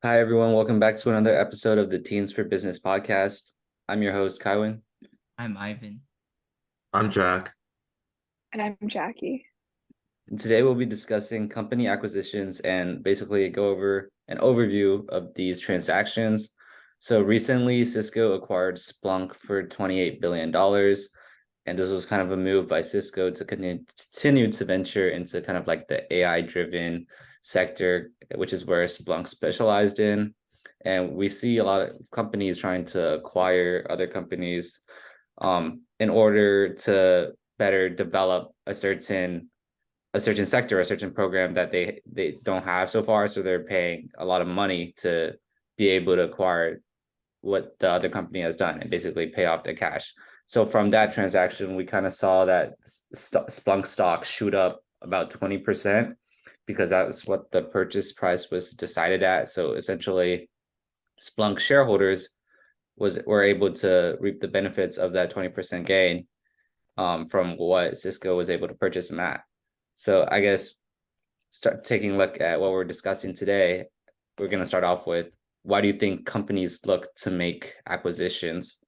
Hi, everyone. Welcome back to another episode of the Teens for Business podcast. I'm your host, Kywin. I'm Ivan. I'm Jack. And I'm Jackie. And today we'll be discussing company acquisitions and basically go over an overview of these transactions. So recently, Cisco acquired Splunk for $28 billion. And this was kind of a move by Cisco to continue to venture into kind of like the AI-driven sector, which is where Splunk specialized in. And we see a lot of companies trying to acquire other companies in order to better develop a certain sector, a certain program that they don't have so far. So they're paying a lot of money to be able to acquire what the other company has done and basically pay off their cash. So from that transaction, we kind of saw that Splunk stock shoot up about 20% because that's what the purchase price was decided at. So essentially, Splunk shareholders were able to reap the benefits of that 20% gain from what Cisco was able to purchase them at. So I guess start taking a look at what we're discussing today. We're going to start off with, why do you think companies look to make acquisitions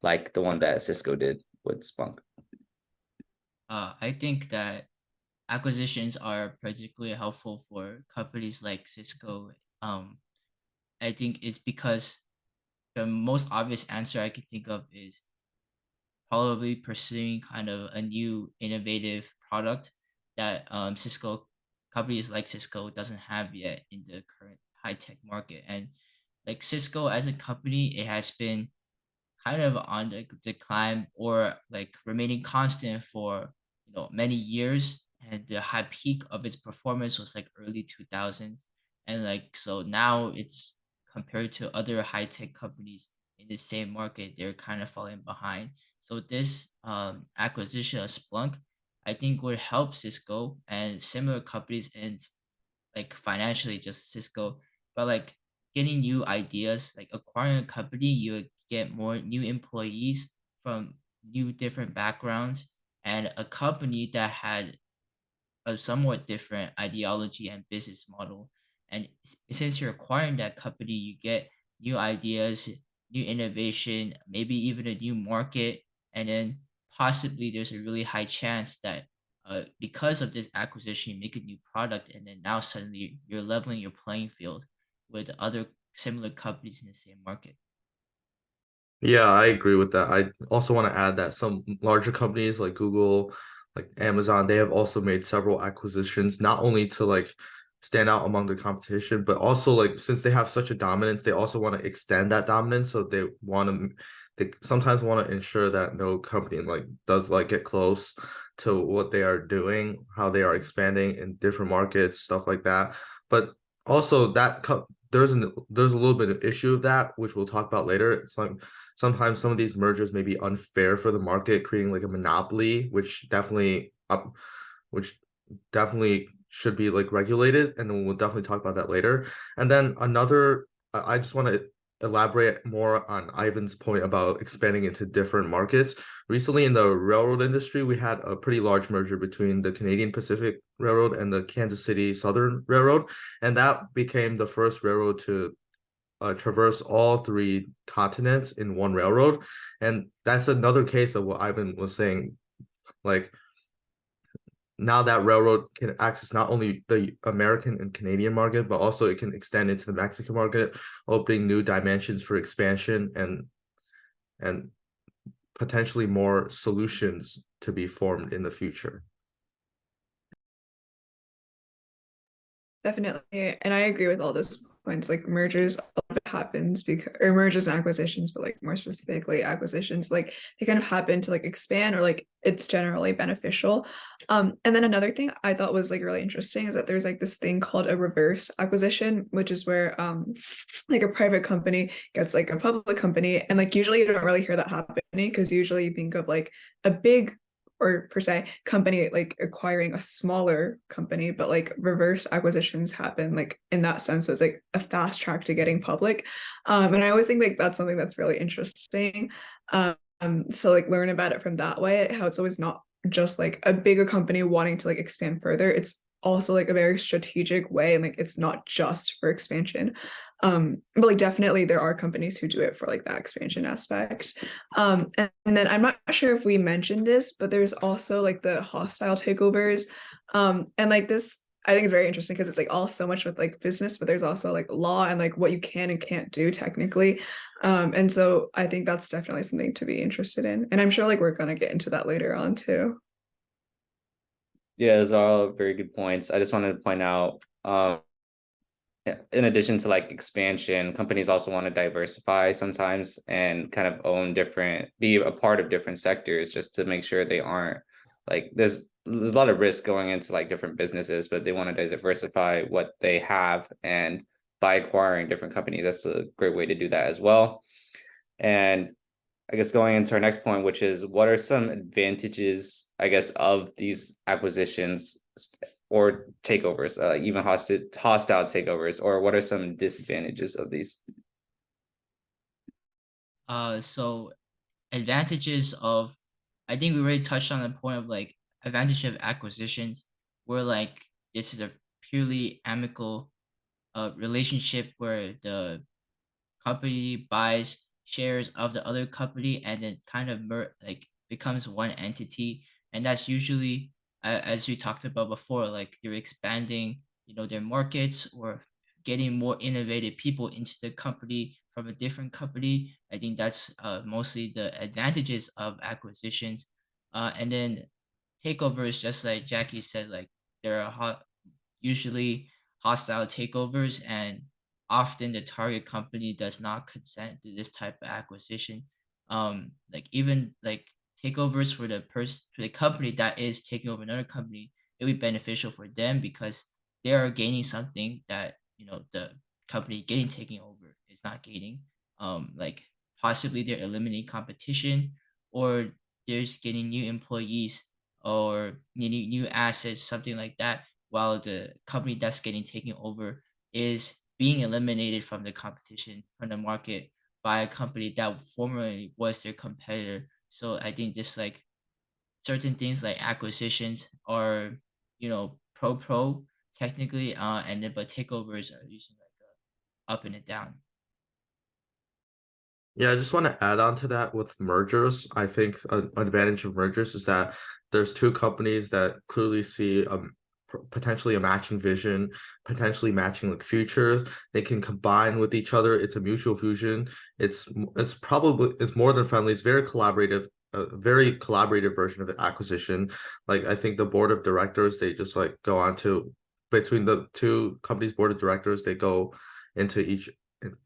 like the one that Cisco did with Splunk? I think that acquisitions are particularly helpful for companies like Cisco. I think it's because the most obvious answer I can think of is probably pursuing kind of a new innovative product that Cisco companies like Cisco doesn't have yet in the current high tech market. And like Cisco as a company, it has been kind of on the decline or like remaining constant for many years, and the high peak of its performance was like early 2000s, and like so now it's compared to other high tech companies in the same market, they're kind of falling behind. So this acquisition of Splunk, I think, would help Cisco and similar companies, and like financially just Cisco, but like getting new ideas, like acquiring a company, you get more new employees from new different backgrounds, and a company that had a somewhat different ideology and business model. And since you're acquiring that company, you get new ideas, new innovation, maybe even a new market, and then possibly there's a really high chance that because of this acquisition, you make a new product, and then now suddenly you're leveling your playing field with other similar companies in the same market. Yeah, I agree with that. I also want to add that some larger companies like Google, like Amazon, they have also made several acquisitions, not only to like stand out among the competition, but also like since they have such a dominance, they also want to extend that dominance. So they sometimes want to ensure that no company like does like get close to what they are doing, how they are expanding in different markets, stuff like that. But also there's a little bit of issue of that, which we'll talk about later. It's like sometimes some of these mergers may be unfair for the market, creating like a monopoly, which definitely should be like regulated, and then we'll definitely talk about that later. And then I just want to elaborate more on Ivan's point about expanding into different markets. Recently in the railroad industry, we had a pretty large merger between the Canadian Pacific Railroad and the Kansas City Southern Railroad, and that became the first railroad to traverse all three continents in one railroad. And that's another case of what Ivan was saying. Like now that railroad can access not only the American and Canadian market, but also it can extend into the Mexican market, opening new dimensions for expansion and potentially more solutions to be formed in the future. Definitely. And I agree with all those points. Like mergers, a lot of it happens because, or mergers and acquisitions, but like more specifically acquisitions, like they kind of happen to like expand, or like it's generally beneficial. And then another thing I thought was like really interesting is that there's like this thing called a reverse acquisition, which is where like a private company gets like a public company. And like usually you don't really hear that happening, because usually you think of like a big, or per se company like acquiring a smaller company, but like reverse acquisitions happen like in that sense. So it's like a fast track to getting public. And I always think like that's something that's really interesting. So like learn about it from that way, how it's always not just like a bigger company wanting to like expand further. It's also like a very strategic way, and like it's not just for expansion. But like definitely there are companies who do it for like that expansion aspect. And then I'm not sure if we mentioned this, but there's also like the hostile takeovers. And like this I think is very interesting because it's like all so much with like business, but there's also like law and like what you can and can't do technically. And so I think that's definitely something to be interested in. And I'm sure like we're gonna get into that later on too. Yeah, those are all very good points. I just wanted to point out, in addition to like expansion, companies also want to diversify sometimes and kind of be a part of different sectors just to make sure they aren't like there's a lot of risk going into like different businesses, but they want to diversify what they have, and by acquiring different companies, that's a great way to do that as well. And I guess going into our next point, which is what are some advantages, I guess, of these acquisitions or takeovers, even hostile takeovers, or what are some disadvantages of these? So advantages of, I think we already touched on the point of like advantage of acquisitions, where like this is a purely amicable relationship where the company buys shares of the other company and then kind of like becomes one entity, and that's usually as we talked about before, like they're expanding, their markets, or getting more innovative people into the company from a different company. I think that's mostly the advantages of acquisitions. And then takeovers, just like Jackie said, like there are usually hostile takeovers, and often the target company does not consent to this type of acquisition. Like even like takeovers for the company that is taking over another company, it would be beneficial for them because they are gaining something that the company getting taken over is not gaining. Like possibly they're eliminating competition, or they're just getting new employees or new assets, something like that, while the company that's getting taken over is being eliminated from the competition, from the market, by a company that formerly was their competitor. So I think just like certain things like acquisitions are, pro technically, and then but takeovers are usually like up and a down. Yeah, I just want to add on to that with mergers. I think an advantage of mergers is that there's two companies that clearly see potentially a matching vision, potentially matching like futures. They can combine with each other. It's a mutual fusion. It's more than friendly. It's very collaborative. A very collaborative version of the acquisition. Like I think the board of directors, they just like go on to between the two companies' board of directors, they go into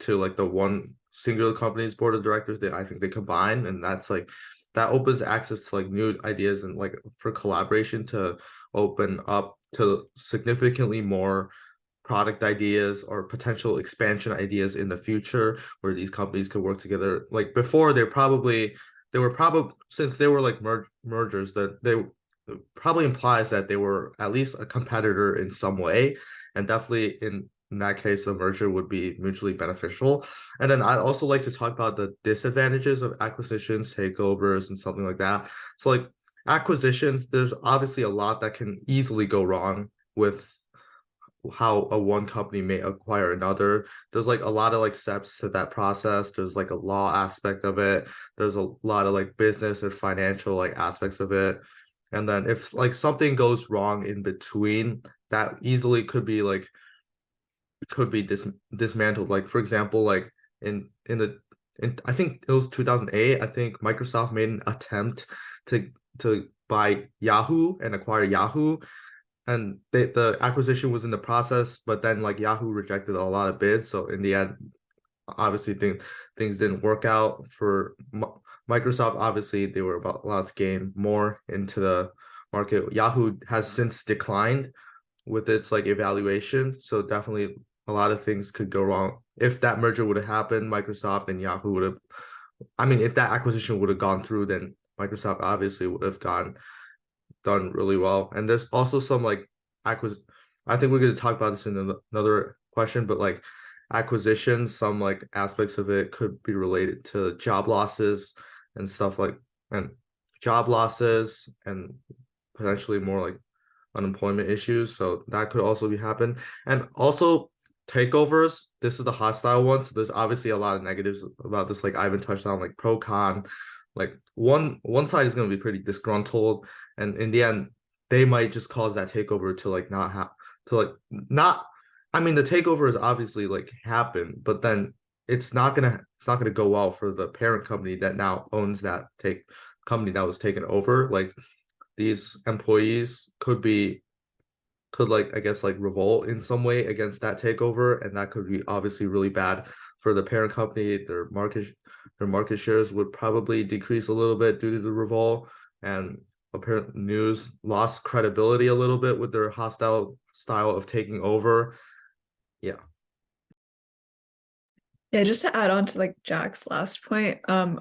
like the one singular company's board of directors. I think they combine, and that's like that opens access to like new ideas and like for collaboration to open up to significantly more product ideas or potential expansion ideas in the future where these companies could work together. Like before, they were probably, since they were like mergers, that they probably implies that they were at least a competitor in some way, and definitely in that case, the merger would be mutually beneficial. And then I'd also like to talk about the disadvantages of acquisitions, takeovers, and something like that. So like acquisitions, there's obviously a lot that can easily go wrong with how a one company may acquire another. There's like a lot of like steps to that process. There's like a law aspect of it. There's a lot of like business and financial like aspects of it. And then if like something goes wrong in between, that easily could be dismantled. Like for example, like in I think it was 2008, I think Microsoft made an attempt to buy Yahoo and acquire Yahoo, and the acquisition was in the process, but then like Yahoo rejected a lot of bids, so in the end, obviously things didn't work out for Microsoft. Obviously they were allowed to gain more into the market. Yahoo has since declined with its like evaluation, so definitely a lot of things could go wrong. If that merger would have happened, Microsoft and Yahoo would have, I mean, if that acquisition would have gone through, then Microsoft obviously would have done really well. And there's also some like I think we're going to talk about this in another question, but like acquisitions, some like aspects of it could be related to job losses and stuff like, and job losses and potentially more like unemployment issues. So that could also be happen. And also takeovers, this is the hostile one. So there's obviously a lot of negatives about this, like Ivan touched on, like pro con. Like one side is gonna be pretty disgruntled, and in the end, they might just cause that takeover to like not have to like not. I mean, the takeover is obviously like happen, but then it's not gonna go well for the parent company that now owns that take company that was taken over. Like these employees could like I guess like revolt in some way against that takeover, and that could be obviously really bad for the parent company. Their market shares would probably decrease a little bit due to the revolt, and apparent news lost credibility a little bit with their hostile style of taking over. Yeah. Yeah, just to add on to like Jack's last point, a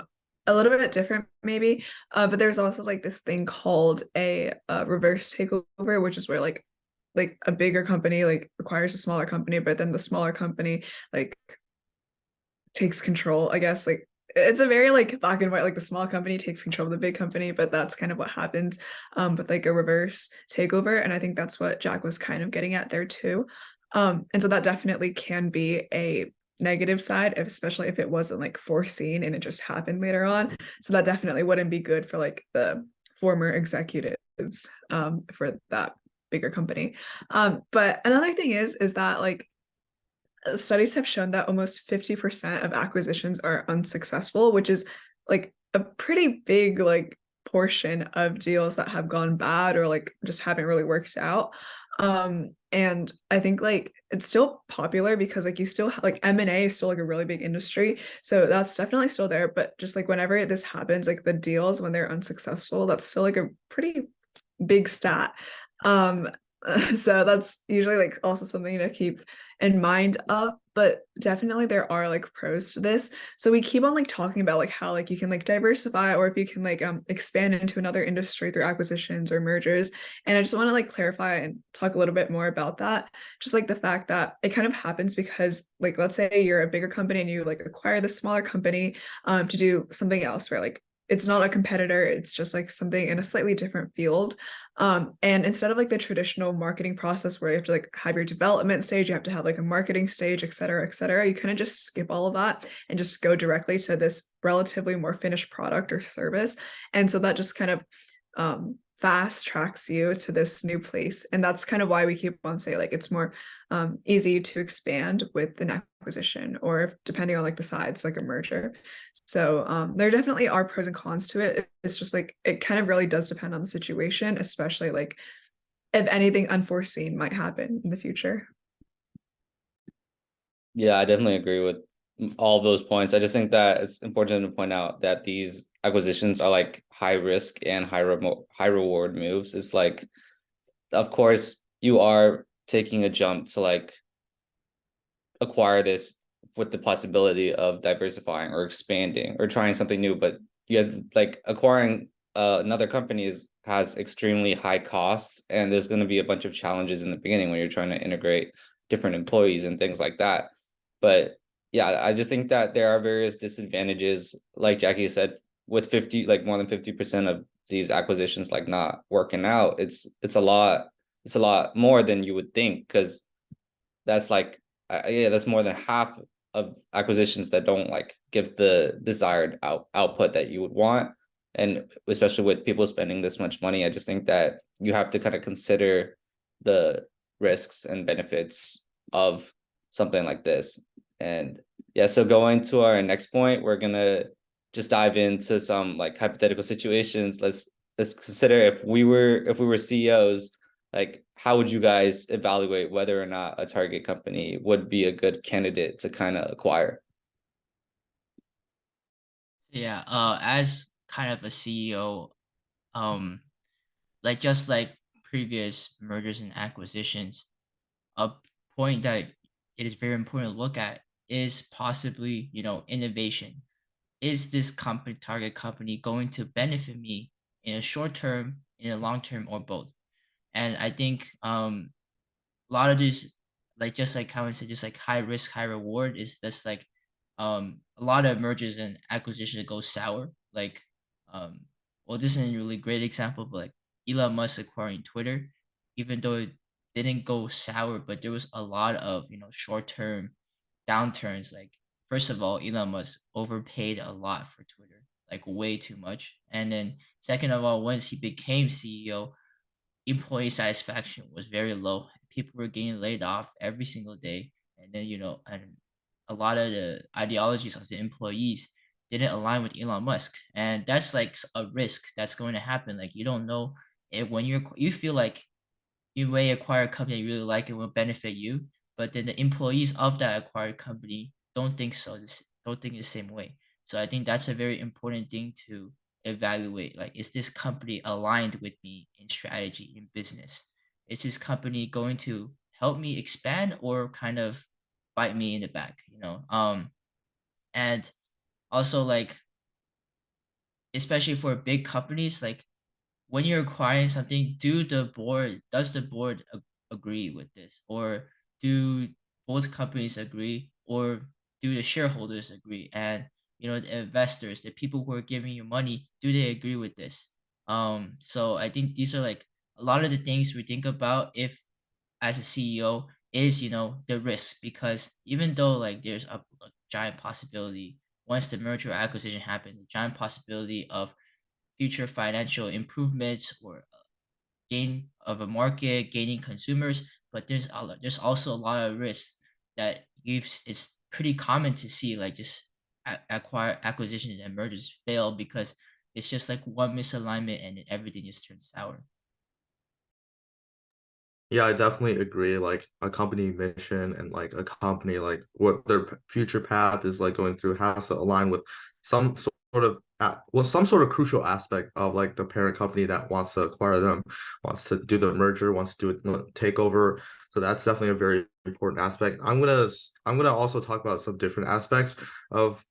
little bit different maybe, but there's also like this thing called a reverse takeover, which is where like a bigger company like acquires a smaller company, but then the smaller company like takes control, I guess. Like it's a very like black and white, like the small company takes control of the big company, but that's kind of what happens with like a reverse takeover. And I think that's what Jack was kind of getting at there too. And so that definitely can be a negative side, especially if it wasn't like foreseen and it just happened later on. So that definitely wouldn't be good for like the former executives for that bigger company. But another thing is that like studies have shown that almost 50% of acquisitions are unsuccessful, which is like a pretty big like portion of deals that have gone bad or like just haven't really worked out. And I think like it's still popular because like you still like M&A is still like a really big industry. So that's definitely still there. But just like whenever this happens, like the deals when they're unsuccessful, that's still like a pretty big stat. Um, so that's usually like also something to keep in mind of, but definitely there are like pros to this. So we keep on like talking about like how like you can like diversify or if you can like expand into another industry through acquisitions or mergers. And I just want to like clarify and talk a little bit more about that. Just like the fact that it kind of happens because like let's say you're a bigger company and you like acquire the smaller company to do something else, right? Like it's not a competitor, it's just like something in a slightly different field. And instead of like the traditional marketing process where you have to like have your development stage, you have to have like a marketing stage, et cetera, you kind of just skip all of that and just go directly to this relatively more finished product or service. And so that just kind of fast tracks you to this new place. And that's kind of why we keep on saying like it's more easy to expand with an acquisition or depending on like the sides, like a merger. So there definitely are pros and cons to it. It's just like it kind of really does depend on the situation, especially like if anything unforeseen might happen in the future. Yeah, I definitely agree with all those points. I just think that it's important to point out that these acquisitions are like high risk and high reward moves. It's like, of course, you are taking a jump to like acquire this with the possibility of diversifying or expanding or trying something new, but you have like acquiring another company has extremely high costs, and there's going to be a bunch of challenges in the beginning when you're trying to integrate different employees and things like that. But yeah, I just think that there are various disadvantages, like Jackie said, with 50, like more than 50% of these acquisitions like not working out. It's a lot more than you would think, because that's like yeah, that's more than half of acquisitions that don't like give the desired output that you would want. And especially with people spending this much money, I just think that you have to kind of consider the risks and benefits of something like this. And yeah, so going to our next point, we're gonna just dive into some like hypothetical situations. Let's consider if we were CEOs, like how would you guys evaluate whether or not a target company would be a good candidate to kind of acquire? Yeah, as kind of a CEO, um, like just like previous mergers and acquisitions, a point that it is very important to look at is possibly, innovation. Is this company target company going to benefit me in a short term, in a long term, or both? And I think a lot of these, like just like how I said, just like high risk, high reward is just like a lot of mergers and acquisitions go sour. Like well, this isn't a really great example, but like Elon Musk acquiring Twitter, even though didn't go sour, but there was a lot of, short-term downturns. Like, first of all, Elon Musk overpaid a lot for Twitter, like way too much. And then second of all, once he became CEO, employee satisfaction was very low. People were getting laid off every single day. And then, and a lot of the ideologies of the employees didn't align with Elon Musk. And that's like a risk that's going to happen. Like, you don't know if when you feel like you may acquire a company you really like and will benefit you, but then the employees of that acquired company don't think so. Don't think the same way. So I think that's a very important thing to evaluate. Like, is this company aligned with me in strategy, in business? Is this company going to help me expand or kind of bite me in the back? And also, like, especially for big companies, like, when you're acquiring something, does the board agree with this, or do both companies agree, or do the shareholders agree, and the investors, the people who are giving you money, do they agree with this? So I think these are like a lot of the things we think about if as a CEO is, the risk, because even though like there's a giant possibility once the merger or acquisition happens, a giant possibility of future financial improvements or gain of a market, gaining consumers, but there's also a lot of risks that it's pretty common to see like just acquisitions and mergers fail because it's just like one misalignment and then everything just turns sour. Yeah, I definitely agree. Like a company mission and like a company, like what their future path is like going through has to align with some sort of some sort of crucial aspect of like the parent company that wants to acquire them, wants to do the merger, wants to do a takeover. So that's definitely a very important aspect. I'm gonna also talk about some different aspects of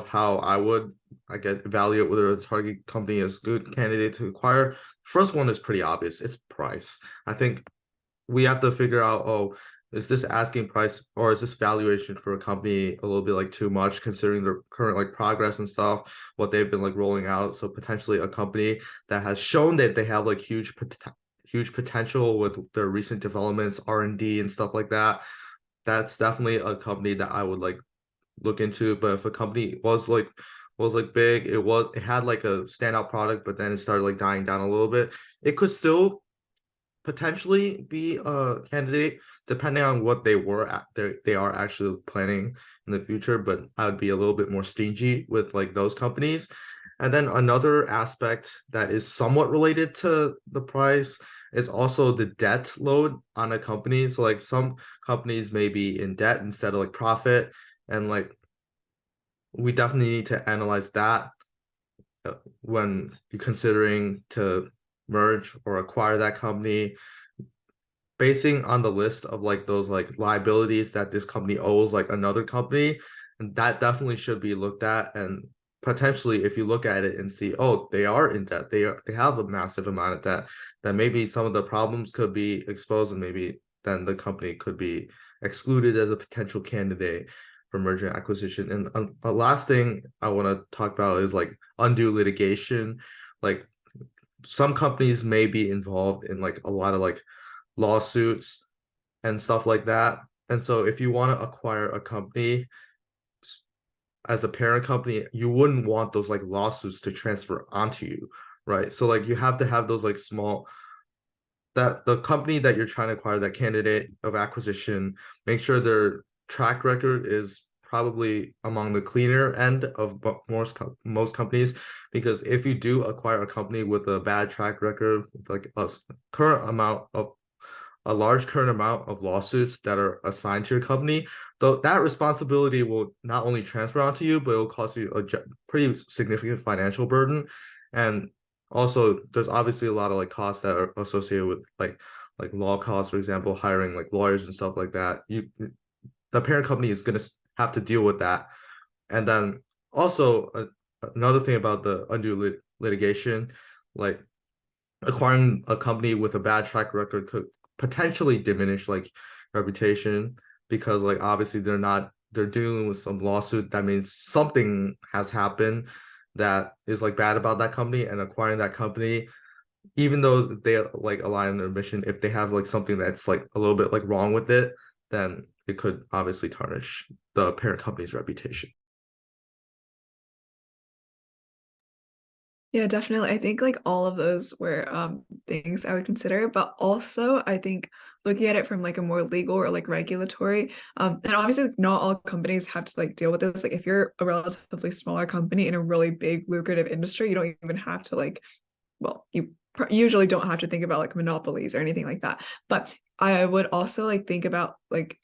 how I would, I guess, evaluate whether a target company is a good candidate to acquire. First one is pretty obvious. It's price. I think we have to figure out, oh, is this asking price or is this valuation for a company a little bit like too much considering their current like progress and stuff, what they've been like rolling out. So potentially a company that has shown that they have like huge potential with their recent developments, R&D and stuff like that. That's definitely a company that I would like look into. But if a company was like big, it had like a standout product, but then it started like dying down a little bit, it could still potentially be a candidate depending on what they are actually planning in the future. But I would be a little bit more stingy with like those companies. And then another aspect that is somewhat related to the price is also the debt load on a company. So like some companies may be in debt instead of like profit, and like we definitely need to analyze that when you're considering to merge or acquire that company, basing on the list of like those like liabilities that this company owes like another company. And that definitely should be looked at. And potentially if you look at it and see, oh, they are in debt, they have a massive amount of debt, then maybe some of the problems could be exposed, and maybe then the company could be excluded as a potential candidate for merger and acquisition. And the last thing I want to talk about is like undue litigation. Like some companies may be involved in like a lot of like lawsuits and stuff like that. And so if you want to acquire a company as a parent company, you wouldn't want those like lawsuits to transfer onto you, right? So like you have to have those like small, that the company that you're trying to acquire, that candidate of acquisition, make sure their track record is probably among the cleaner end of most companies. Because if you do acquire a company with a bad track record, with like a large current amount of lawsuits that are assigned to your company, though that responsibility will not only transfer onto you, but it will cost you a pretty significant financial burden. And also there's obviously a lot of like costs that are associated with like law costs, for example, hiring like lawyers and stuff like that. The parent company is going to have to deal with that. And then also another thing about the undue litigation, like acquiring a company with a bad track record could potentially diminish like reputation, because like obviously they're dealing with some lawsuit. That means something has happened that is like bad about that company, and acquiring that company even though they like align on their mission, if they have like something that's like a little bit like wrong with it, then it could obviously tarnish the parent company's reputation. Yeah, definitely. I think like all of those were things I would consider, but also I think looking at it from like a more legal or like regulatory, and obviously like, not all companies have to like deal with this. Like if you're a relatively smaller company in a really big lucrative industry, you don't even have to like, well, you usually don't have to think about like monopolies or anything like that. But I would also like think about like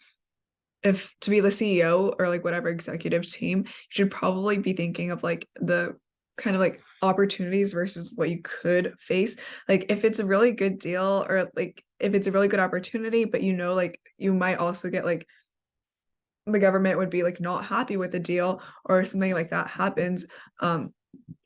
if to be the CEO or like whatever executive team, you should probably be thinking of like the kind of like opportunities versus what you could face. Like if it's a really good deal or like if it's a really good opportunity, but you know, like you might also get like the government would be like not happy with the deal or something like that happens.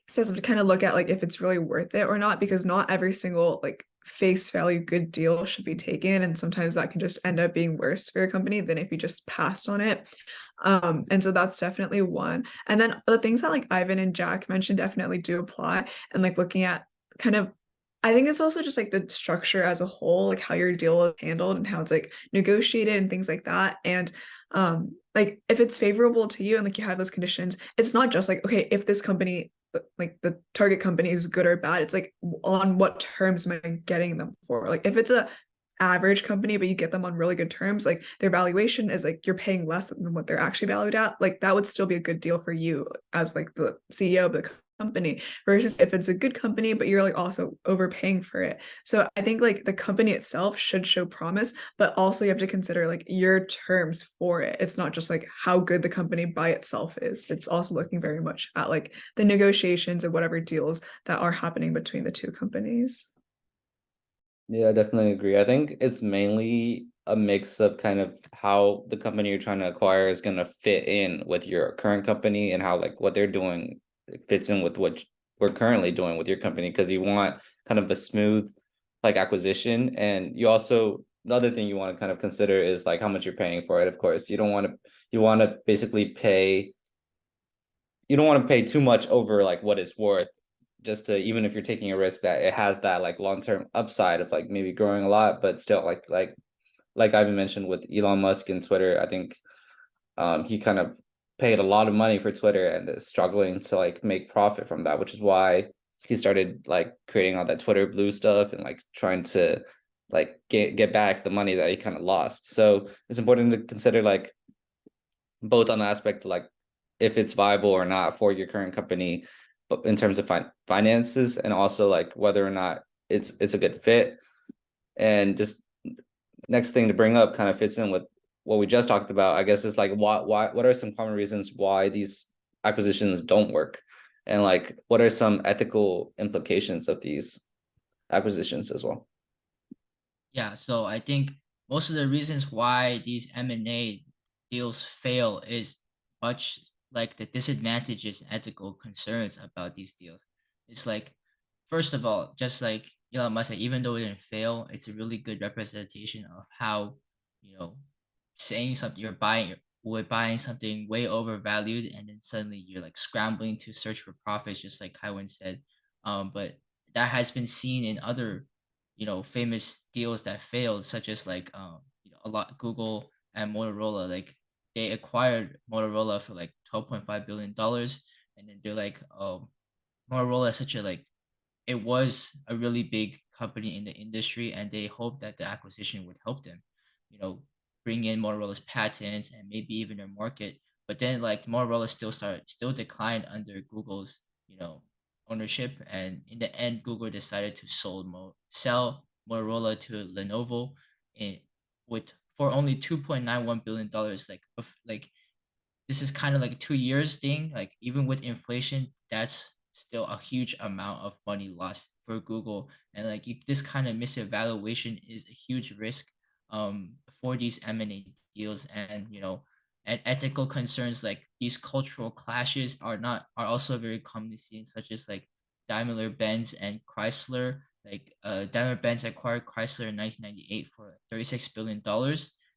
So to kind of look at like if it's really worth it or not, because not every single like face value good deal should be taken. And sometimes that can just end up being worse for your company than if you just passed on it. And so that's definitely one. And then the things that like Ivan and Jack mentioned definitely do apply. And like looking at kind of I think it's also just like the structure as a whole, like how your deal is handled and how it's like negotiated and things like that. And like if it's favorable to you and like you have those conditions, it's not just like, okay, if this company like the target company is good or bad, it's like on what terms am I getting them for? Like if it's a average company but you get them on really good terms, like their valuation is like you're paying less than what they're actually valued at, like that would still be a good deal for you as like the CEO of the company, versus if it's a good company but you're like also overpaying for it. So I think like the company itself should show promise, but also you have to consider like your terms for it. It's not just like how good the company by itself is, it's also looking very much at like the negotiations or whatever deals that are happening between the two companies. Yeah, I definitely agree. I think it's mainly a mix of kind of how the company you're trying to acquire is going to fit in with your current company and how like what they're doing fits in with what we're currently doing with your company, because you want kind of a smooth like acquisition. And you also, the other thing you want to kind of consider is like how much you're paying for it. Of course, you want to basically pay, you don't want to pay too much over like what it's worth, just to, even if you're taking a risk that it has that like long-term upside of like maybe growing a lot, but still like Ivan mentioned with Elon Musk and Twitter, I think he kind of paid a lot of money for Twitter and is struggling to like make profit from that, which is why he started like creating all that Twitter Blue stuff and like trying to like get back the money that he kind of lost. So it's important to consider like both on the aspect of like if it's viable or not for your current company, but in terms of finances, and also like whether or not it's a good fit. And just next thing to bring up kind of fits in with what we just talked about, I guess, is like what are some common reasons why these acquisitions don't work, and like what are some ethical implications of these acquisitions as well. Yeah, so I think most of the reasons why these M&A deals fail is much like the disadvantages and ethical concerns about these deals. It's like, first of all, just like Elon Musk said, even though it didn't fail, it's a really good representation of how, you know, saying something we're buying something way overvalued, and then suddenly you're like scrambling to search for profits, just like Kaiwan said. But that has been seen in other, famous deals that failed, such as like a lot Google and Motorola. Like they acquired Motorola for like $12.5 billion, and then they're like, Motorola is such a like it was a really big company in the industry, and they hoped that the acquisition would help them, you know, bring in Motorola's patents and maybe even their market. But then like Motorola still declined under Google's, ownership, and in the end, Google decided to sell Motorola to Lenovo in with for only $2.91 billion. Like this is kind of like a 2 years thing. Like even with inflation, that's still a huge amount of money lost for Google. And like this kind of misevaluation is a huge risk for these M&A deals. And and ethical concerns like these cultural clashes are also very commonly seen, such as like Daimler Benz and Chrysler. Like Daimler Benz acquired Chrysler in 1998 for $36 billion,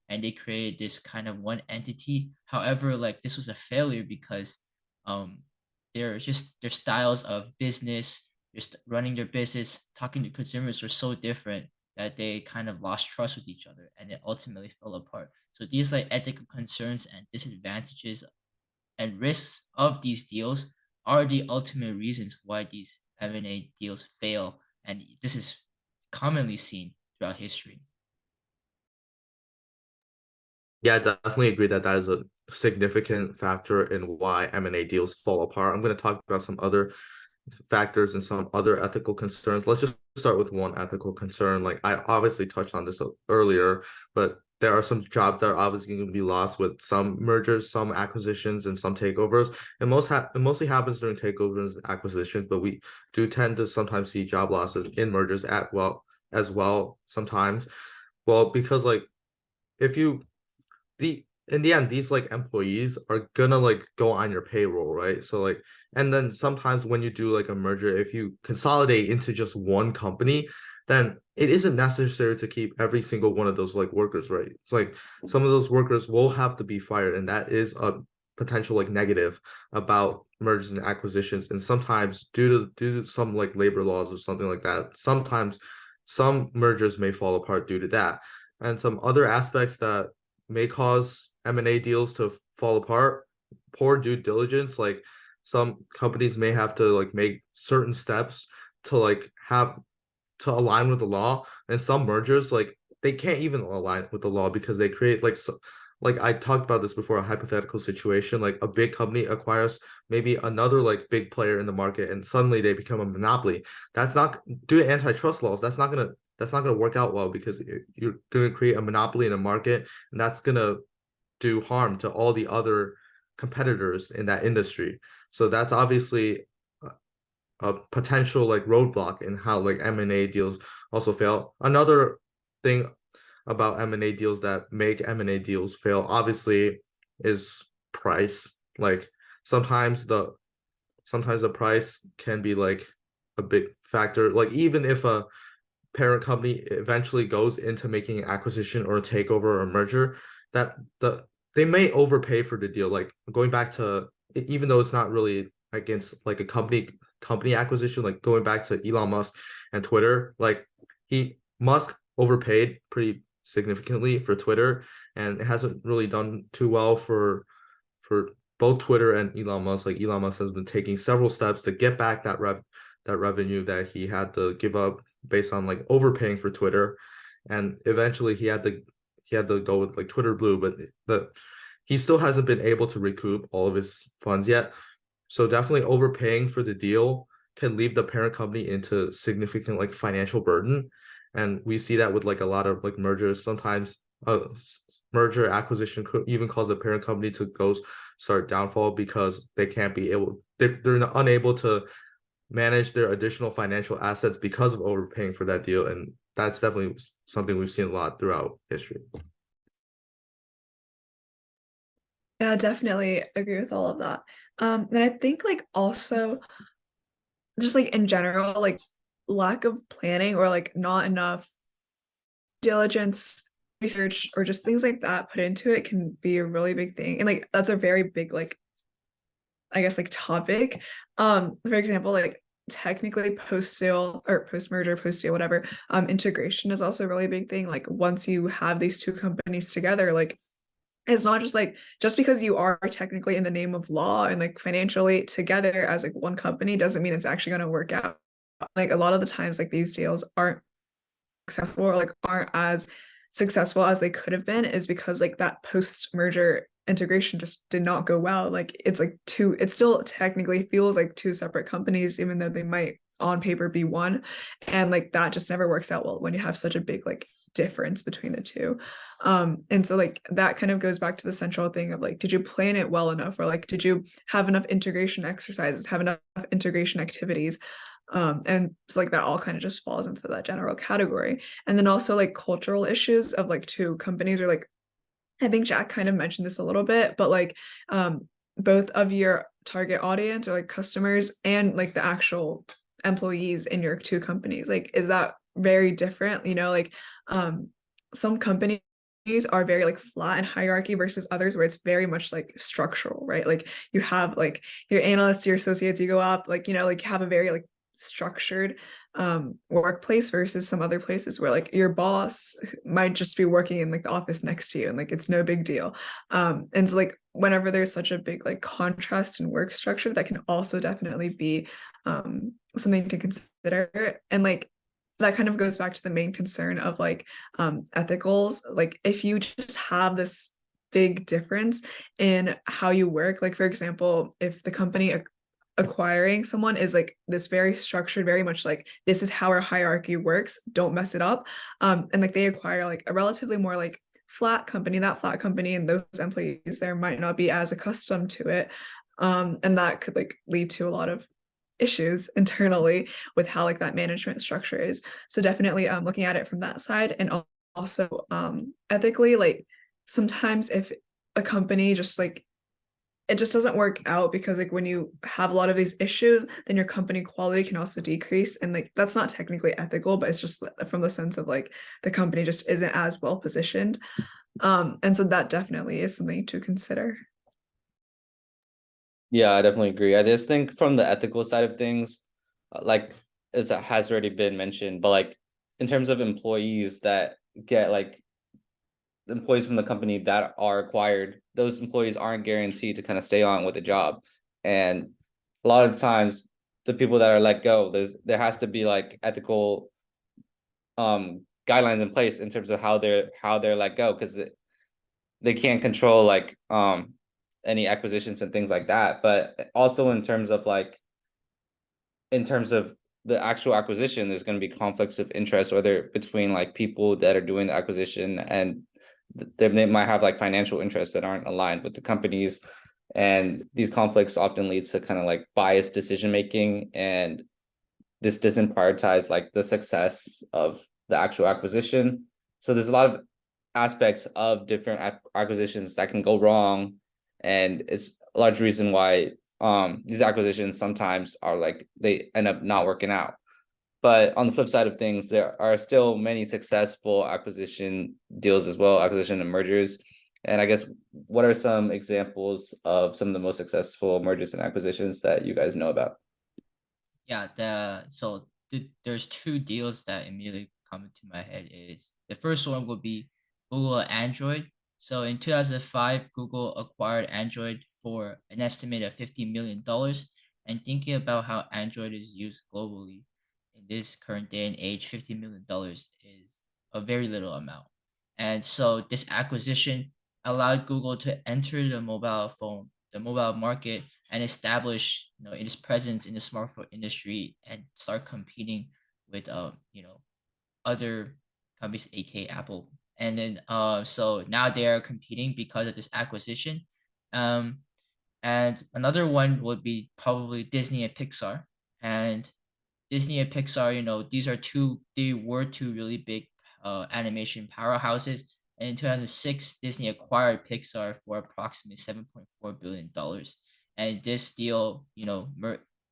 and they created this kind of one entity. However, like this was a failure because um their styles of business, just running their business, talking to consumers were so different that they kind of lost trust with each other and it ultimately fell apart. So these like ethical concerns and disadvantages and risks of these deals are the ultimate reasons why these M&A deals fail. And this is commonly seen throughout history. Yeah, I definitely agree that that is a significant factor in why M&A deals fall apart. I'm going to talk about some other factors and some other ethical concerns. Let's just start with one ethical concern. Like I obviously touched on this earlier, but there are some jobs that are obviously going to be lost with some mergers, some acquisitions, and some takeovers. It mostly happens during takeovers and acquisitions, but we do tend to sometimes see job losses in mergers as well sometimes. Well, because like if you in the end, these like employees are gonna like go on your payroll, right? So like, and then sometimes when you do like a merger, if you consolidate into just one company, then it isn't necessary to keep every single one of those like workers, right? It's like some of those workers will have to be fired, and that is a potential like negative about mergers and acquisitions. And sometimes due to some like labor laws or something like that, sometimes some mergers may fall apart due to that. And some other aspects that may cause M&A deals to fall apart, poor due diligence, like some companies may have to like make certain steps to like have to align with the law, and some mergers like they can't even align with the law because they create like like I talked about this before, a hypothetical situation, like a big company acquires maybe another like big player in the market and suddenly they become a monopoly. That's not due to antitrust laws. That's not gonna work out well because you're gonna create a monopoly in a market, and that's gonna do harm to all the other competitors in that industry. So that's obviously a potential like roadblock in how like M&A deals also fail. Another thing about M&A deals that make M&A deals fail obviously is price. Like sometimes the price can be like a big factor. Like even if a parent company eventually goes into making an acquisition or a takeover or a merger, that they may overpay for the deal. Like going back to even though it's not really against like a company acquisition, like going back to Elon Musk and Twitter, like Musk overpaid pretty significantly for Twitter, and it hasn't really done too well for both Twitter and Elon Musk. Like Elon Musk has been taking several steps to get back that revenue that he had to give up based on like overpaying for Twitter, and eventually he had to go with like Twitter Blue, but he still hasn't been able to recoup all of his funds yet. So definitely overpaying for the deal can leave the parent company into significant like financial burden, and we see that with like a lot of like mergers. Sometimes a merger acquisition could even cause the parent company to start downfall because they're unable to manage their additional financial assets because of overpaying for that deal. And that's definitely something we've seen a lot throughout history. Yeah, I definitely agree with all of that. And I think like also just like in general, like lack of planning or like not enough diligence, research, or just things like that put into it can be a really big thing. And like that's a very big like I guess like topic. For example, like technically post-sale or post-merger, post-sale, whatever, integration is also a really big thing. Like once you have these two companies together, like it's not just like just because you are technically in the name of law and like financially together as like one company doesn't mean it's actually going to work out. Like a lot of the times like these deals aren't successful or like aren't as successful as they could have been is because like that post-merger integration just did not go well. Like it's like it still technically feels like two separate companies, even though they might on paper be one. And like that just never works out well when you have such a big like difference between the two. And so like that kind of goes back to the central thing of like, did you plan it well enough, or like did you have enough integration exercises, have enough integration activities? And so like that all kind of just falls into that general category. And then also like cultural issues of like two companies, or like I think Jack kind of mentioned this a little bit, but like both of your target audience or like customers and like the actual employees in your two companies, like is that very different? You know, like some companies are very like flat in hierarchy versus others where it's very much like structural, right? Like you have like your analysts, your associates, you go up, like, you know, like you have a very like structured workplace versus some other places where like your boss might just be working in like the office next to you and like it's no big deal. And so like whenever there's such a big like contrast in work structure, that can also definitely be something to consider. And like that kind of goes back to the main concern of like ethicals. Like if you just have this big difference in how you work, like for example, if the company acquiring someone is like this very structured, very much like this is how our hierarchy works, don't mess it up, and like they acquire like a relatively more like flat company, that flat company and those employees there might not be as accustomed to it, and that could like lead to a lot of issues internally with how like that management structure is. So definitely looking at it from that side, and also ethically, like sometimes if a company just like it just doesn't work out, because like when you have a lot of these issues, then your company quality can also decrease, and like that's not technically ethical, but it's just from the sense of like the company just isn't as well positioned, and so that definitely is something to consider. Yeah, I definitely agree. I just think from the ethical side of things, like as it has already been mentioned, but like in terms of employees that get like employees from the company that are acquired, those employees aren't guaranteed to kind of stay on with the job. And a lot of times the people that are let go, there has to be like ethical guidelines in place in terms of how they're let go, because they can't control like any acquisitions and things like that. But also in terms of the actual acquisition, there's going to be conflicts of interest, whether between like people that are doing the acquisition, and they might have like financial interests that aren't aligned with the companies, and these conflicts often leads to kind of like biased decision making, and this doesn't prioritize like the success of the actual acquisition. So there's a lot of aspects of different acquisitions that can go wrong, and it's a large reason why these acquisitions sometimes are like they end up not working out. But on the flip side of things, there are still many successful acquisition deals as well, acquisition and mergers. And I guess what are some examples of some of the most successful mergers and acquisitions that you guys know about? Yeah, there's two deals that immediately come into my head. Is the first one would be Google Android. So in 2005, Google acquired Android for an estimated $50 million. And thinking about how Android is used globally in this current day and age, $50 million is a very little amount. And so this acquisition allowed Google to enter the mobile market, and establish its presence in the smartphone industry and start competing with other companies, aka Apple. And then so now they are competing because of this acquisition. And another one would be probably Disney and Pixar. And Disney and Pixar, they were two really big animation powerhouses. And in 2006, Disney acquired Pixar for approximately $7.4 billion. And this deal,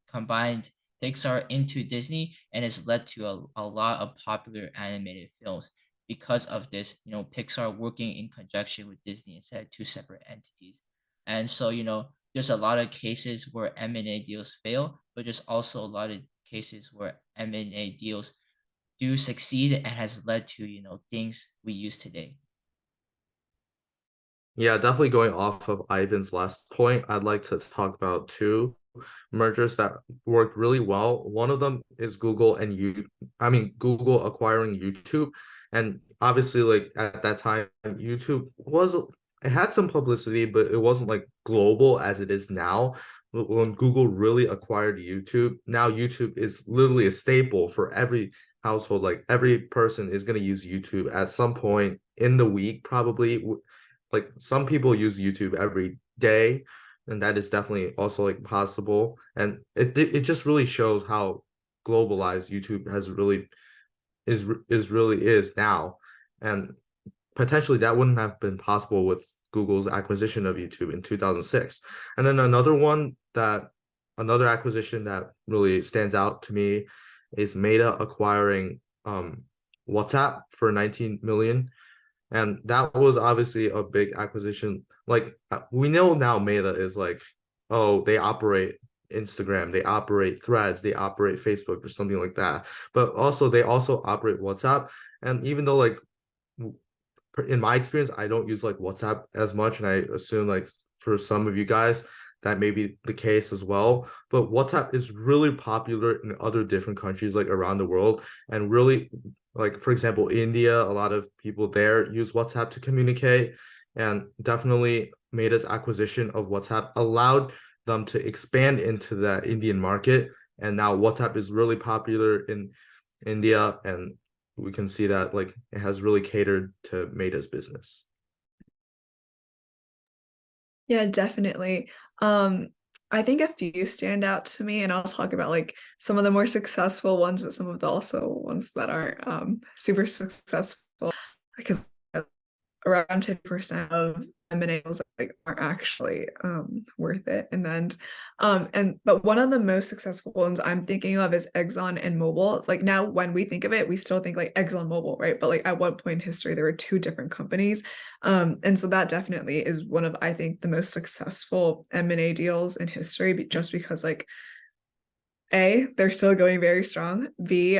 combined Pixar into Disney, and has led to a lot of popular animated films because of this, Pixar working in conjunction with Disney instead of two separate entities. And so, there's a lot of cases where M&A deals fail, but there's also a lot of cases where M&A deals do succeed and has led to, things we use today. Yeah, definitely going off of Ivan's last point, I'd like to talk about two mergers that worked really well. One of them is Google acquiring YouTube. And obviously, like at that time, YouTube it had some publicity, but it wasn't like global as it is now. When Google really acquired YouTube, now YouTube is literally a staple for every household. Like every person is going to use YouTube at some point in the week, probably. Like some people use YouTube every day, and that is definitely also like possible. And it just really shows how globalized YouTube has really is now. And potentially that wouldn't have been possible with Google's acquisition of YouTube in 2006. And then another acquisition that really stands out to me is Meta acquiring WhatsApp for 19 million. And that was obviously a big acquisition. Like we know now Meta is like, oh, they operate Instagram, they operate Threads, they operate Facebook or something like that. But also they also operate WhatsApp. And even though like in my experience, I don't use like WhatsApp as much, and I assume like for some of you guys that may be the case as well. But WhatsApp is really popular in other different countries like around the world, and really like for example, India, a lot of people there use WhatsApp to communicate, and definitely Meta's acquisition of WhatsApp allowed them to expand into the Indian market, and now WhatsApp is really popular in India, and we can see that like it has really catered to Meta's business. Yeah, definitely. I think a few stand out to me, and I'll talk about like some of the more successful ones, but some of the also ones that aren't super successful because around 50% of M&As like aren't actually worth it. But one of the most successful ones I'm thinking of is Exxon and Mobil. Like now when we think of it, we still think like Exxon Mobil, right? But like at one point in history, there were two different companies. And so that definitely is one of, I think, the most successful M&A deals in history, just because like A, they're still going very strong. B,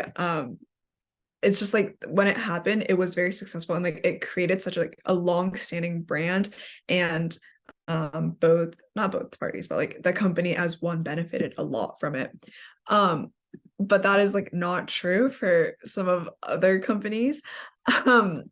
it's just like when it happened, it was very successful and like it created such like a long-standing brand, and both not both parties, but like the company as one benefited a lot from it. But that is like not true for some of other companies. Um,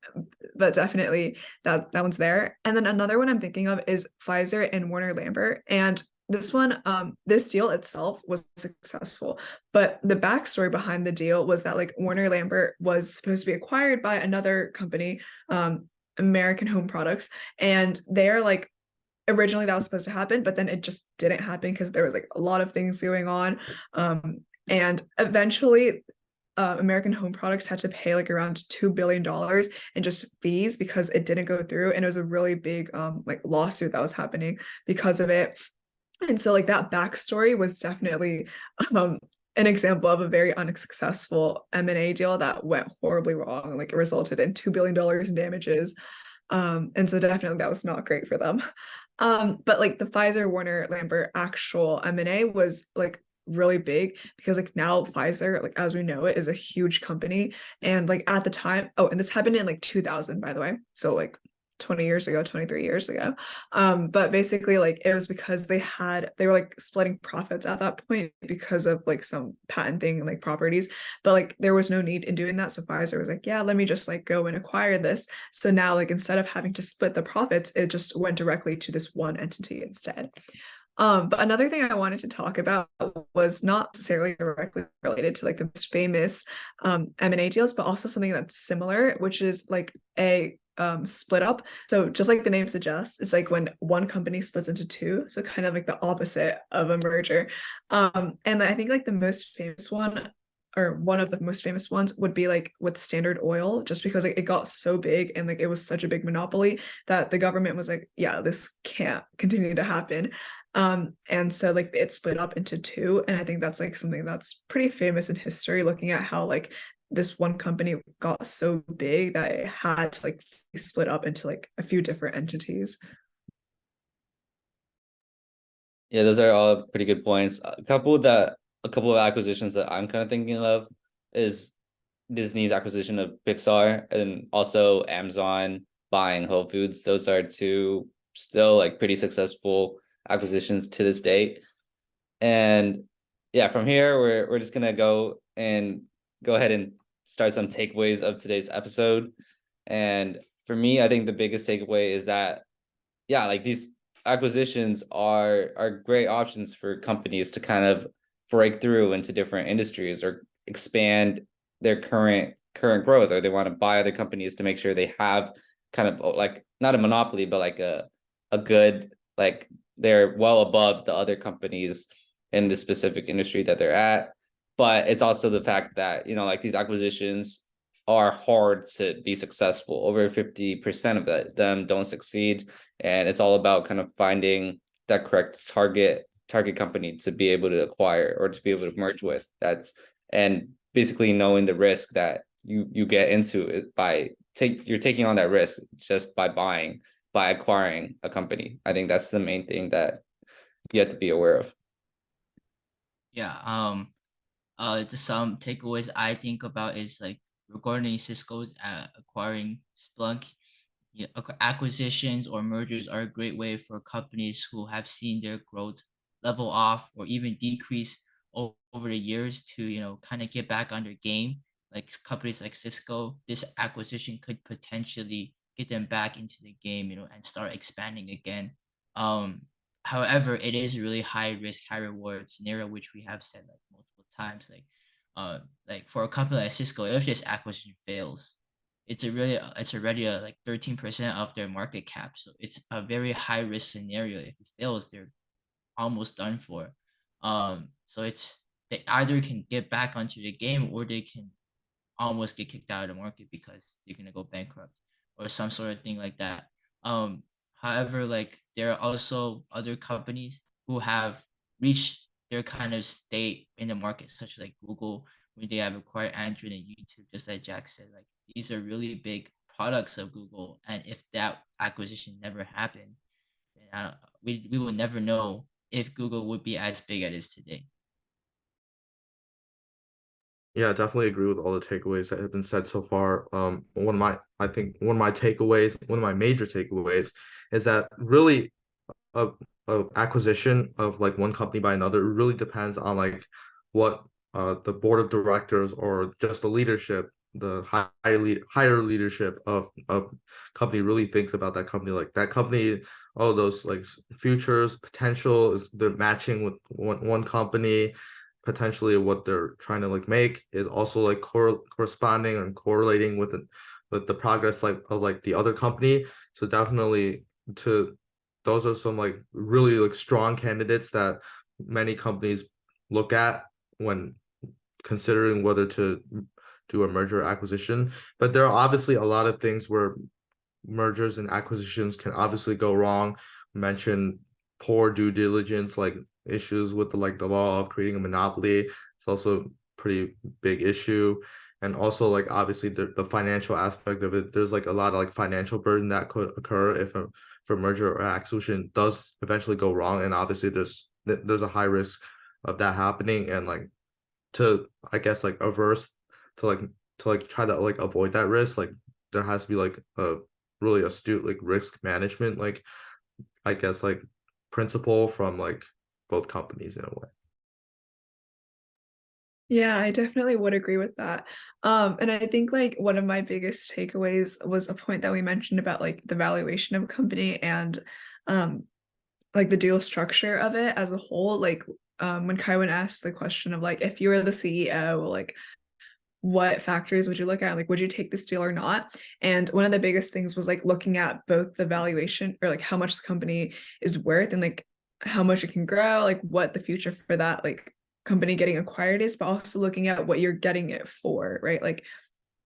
but definitely that one's there. And then another one I'm thinking of is Pfizer and Warner Lambert. And this one, this deal itself was successful, but the backstory behind the deal was that like Warner Lambert was supposed to be acquired by another company, American Home Products, and they're like originally that was supposed to happen, but then it just didn't happen because there was like a lot of things going on, and eventually American Home Products had to pay like around $2 billion in just fees because it didn't go through, and it was a really big like lawsuit that was happening because of it. And so like that backstory was definitely an example of a very unsuccessful M&A deal that went horribly wrong. Like it resulted in $2 billion in damages. And so definitely that was not great for them. But like the Pfizer Warner Lambert actual M&A was like really big because like now Pfizer, like as we know it, is a huge company. And like at the time, oh, and this happened in like 2000, by the way. So like 20 years ago, 23 years ago. But basically like it was because they were like splitting profits at that point because of like some patent thing and like properties, but like there was no need in doing that. So Pfizer was like, yeah, let me just like go and acquire this. So now like instead of having to split the profits, it just went directly to this one entity instead. But another thing I wanted to talk about was not necessarily directly related to like the most famous M&A deals, but also something that's similar, which is like a split up. So just like the name suggests, it's like when one company splits into two, so kind of like the opposite of a merger. And I think like the most famous one, or one of the most famous ones, would be like with Standard Oil, just because like it got so big and like it was such a big monopoly that the government was like, yeah, this can't continue to happen. And so like it split up into two, and I think that's like something that's pretty famous in history, looking at how like this one company got so big that it had to like split up into like a few different entities. Yeah, those are all pretty good points. A couple of acquisitions that I'm kind of thinking of is Disney's acquisition of Pixar, and also Amazon buying Whole Foods. Those are two still like pretty successful acquisitions to this date. And yeah, from here we're just gonna go ahead and start some takeaways of today's episode. And for me, I think the biggest takeaway is that yeah, like these acquisitions are great options for companies to kind of break through into different industries or expand their current growth, or they want to buy other companies to make sure they have kind of like not a monopoly, but like a good, like they're well above the other companies in the specific industry that they're at. But it's also the fact that, you know, like these acquisitions are hard to be successful. Over 50% of them don't succeed. And it's all about kind of finding that correct target company to be able to acquire or to be able to merge with. That's, and basically knowing the risk that you get into it you're taking on that risk just by acquiring a company. I think that's the main thing that you have to be aware of. Yeah. Just some takeaways I think about is like regarding Cisco's acquiring Splunk. Yeah, acquisitions or mergers are a great way for companies who have seen their growth level off or even decrease over the years to, kind of get back on their game. Like companies like Cisco, this acquisition could potentially get them back into the game, and start expanding again. Um, However, it is a really high risk, high reward scenario, which we have said like multiple times. Like for a company like Cisco, if this acquisition fails, it's already like 13% of their market cap. So it's a very high risk scenario. If it fails, they're almost done for. So they either can get back onto the game or they can almost get kicked out of the market because they're gonna go bankrupt or some sort of thing like that. Um, However, like there are also other companies who have reached their kind of state in the market, such as like Google, when they have acquired Android and YouTube, just like Jack said, like these are really big products of Google. And if that acquisition never happened, then we will never know if Google would be as big as it is today. Yeah, definitely agree with all the takeaways that have been said so far. I think one of my takeaways, one of my major takeaways, is that really a acquisition of like one company by another really depends on like what the board of directors or just the leadership, the higher leadership of a company really thinks about that company. Like that company, all those like futures potential is they're matching with one company. Potentially what they're trying to like make is also like corresponding and correlating with the progress like of like the other company. So definitely to those are some like really like strong candidates that many companies look at when considering whether to do a merger or acquisition. But there are obviously a lot of things where mergers and acquisitions can obviously go wrong. Mention poor due diligence, like issues with the law of creating a monopoly. It's also a pretty big issue. And also like obviously the financial aspect of it, there's like a lot of like financial burden that could occur if a merger or acquisition does eventually go wrong. And obviously there's a high risk of that happening. And like to I guess like averse to like try to like avoid that risk, like there has to be like a really astute like risk management, like I guess like principle from like both companies in a way. Yeah, I definitely would agree with that. And I think like one of my biggest takeaways was a point that we mentioned about like the valuation of a company and um like the deal structure of it as a whole. Like when Kaiwan asked the question of like if you were the CEO, like what factors would you look at? Like, would you take this deal or not? And one of the biggest things was like looking at both the valuation or like how much the company is worth and like how much it can grow, like what the future for that like company getting acquired is, but also looking at what you're getting it for, right? Like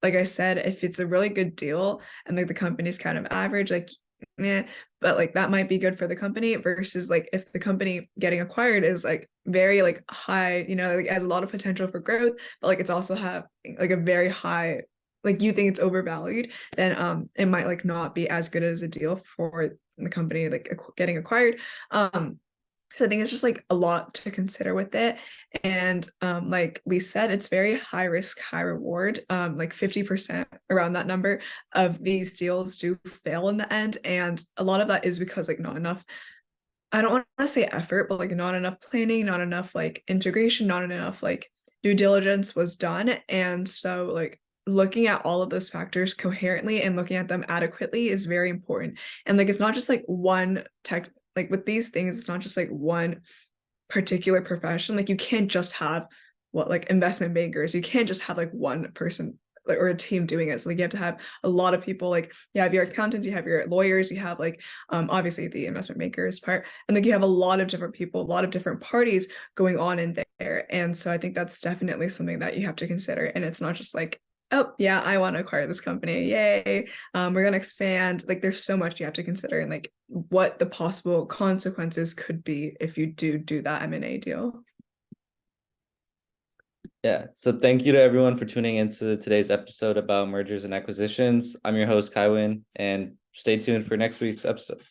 I said, if it's a really good deal and like the company's kind of average, like yeah, but like that might be good for the company versus like if the company getting acquired is like very like high, like has a lot of potential for growth, but like it's also have like a very high, like you think it's overvalued, then it might like not be as good as a deal for the company like getting acquired. So I think it's just like a lot to consider with it. And like we said, it's very high risk, high reward. Like 50% around that number of these deals do fail in the end. And a lot of that is because like not enough, I don't want to say effort, but like not enough planning, not enough like integration, not enough like due diligence was done. And so like looking at all of those factors coherently and looking at them adequately is very important. And like it's not just like one tech, like with these things, it's not just like one particular profession. Like you can't just have what like investment bankers, you can't just have like one person like, or a team doing it. So like you have to have a lot of people, like you have your accountants, you have your lawyers, you have like obviously the investment bankers part, and like you have a lot of different people, a lot of different parties going on in there. And so I think that's definitely something that you have to consider. And it's not just like, oh yeah, I want to acquire this company, yay, we're gonna expand. Like there's so much you have to consider and like what the possible consequences could be if you do that M&A deal. Yeah, so thank you to everyone for tuning into today's episode about mergers and acquisitions. I'm your host, Kaiwan, and stay tuned for next week's episode.